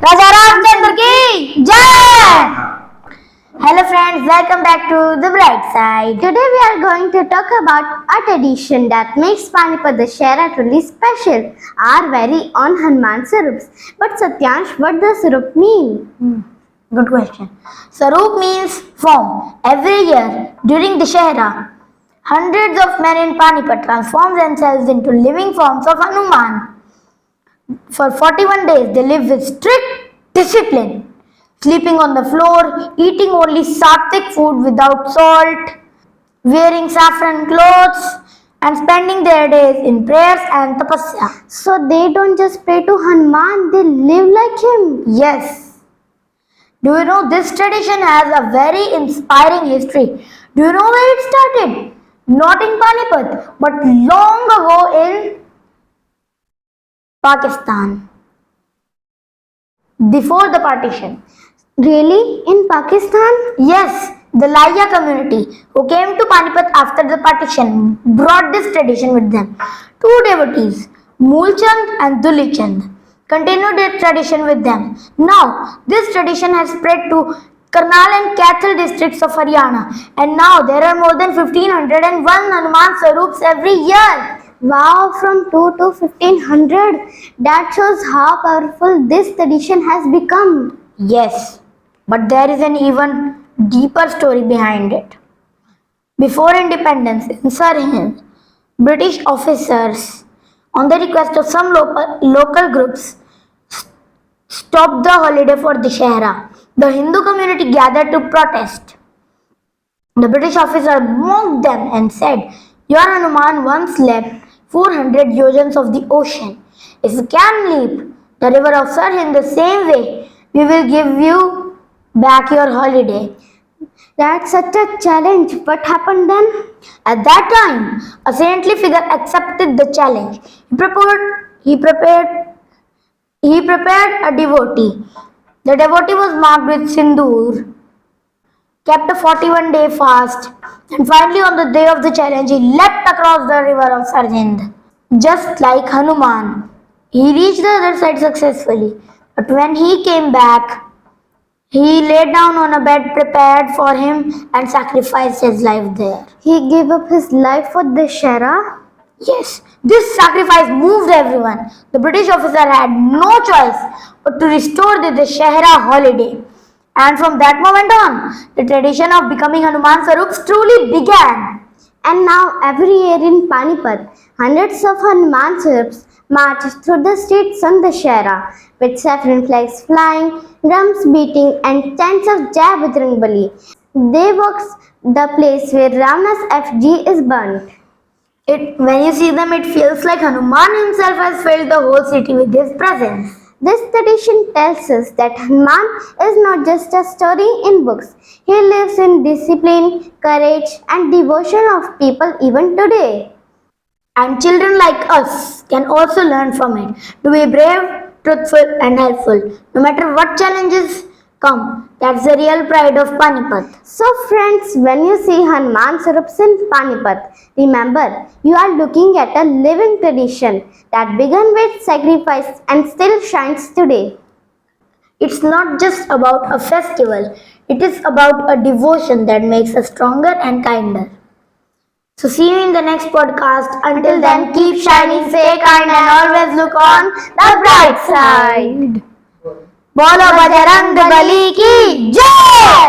राजा रामचंद्र की जय। Hello friends, welcome back to The Bright Side. Today we are going to talk about a tradition that makes Panipat Dussehra truly special, our very own Hanuman Sarups. But Satyansh, what does Sarup mean? Good question. Sarup means form. Every year during Dussehra, hundreds of men in Panipat transform themselves into living forms of Hanuman. For 41 days, they live with strict discipline, sleeping on the floor, eating only sattvic food without salt, wearing saffron clothes, and spending their days in prayers and tapasya. So they don't just pray to Hanuman, they live like him. Yes. Do you know this tradition has a very inspiring history? Do you know where it started? Not in Panipat, but long ago in Pakistan. Before the partition. Really? In Pakistan? Yes, the Laya community who came to Panipat after the partition brought this tradition with them. Two devotees, Moolchand and Dulichand, continued their tradition with them. Now, this tradition has spread to Karnal and Kathal districts of Haryana, and now there are more than 1501 Hanuman Sarups every year. Wow, from 2 to 1500. That shows how powerful this tradition has become. Yes, but there is an even deeper story behind it. Before independence in Sirhind, British officers, on the request of some local groups, stopped the holiday for Dussehra. The Hindu community gathered to protest. The British officer mocked them and said, "Your Hanuman once leapt 400 yojans of the ocean. If you can leap the river of Sirhind the same way, we will give you back your holiday." That's such a challenge. What happened then? At that time, a saintly figure accepted the challenge. He prepared a devotee. The devotee was marked with sindoor, kept a 41-day fast, and finally on the day of the challenge, he leapt across the river of Sirhind. Just like Hanuman, he reached the other side successfully. But when he came back, he lay down on a bed prepared for him and sacrificed his life there. He gave up his life for Dussehra? Yes, this sacrifice moved everyone. The British officer had no choice but to restore the Dussehra holiday. And from that moment on, the tradition of becoming Hanuman Sarups truly began. And now every year in Panipat, hundreds of Hanuman Sarups march through the streets on Dussehra with saffron flags flying, drums beating and chants of Jai Bajrangbali. They walk the place where Ravana's effigy is burnt. When you see them, it feels like Hanuman himself has filled the whole city with his presence. This tradition tells us that Hanuman is not just a story in books. He lives in discipline, courage and devotion of people even today. And children like us can also learn from it to be brave, truthful and helpful. No matter what challenges come, that's the real pride of Panipat. So friends, when you see Hanuman Sarups in Panipat, remember you are looking at a living tradition that began with sacrifice and still shines today. It's not just about a festival, it is about a devotion that makes us stronger and kinder. So see you in the next podcast. Until then, keep shining, stay kind and always look on the bright side. बोलो बजरंग बली की जय।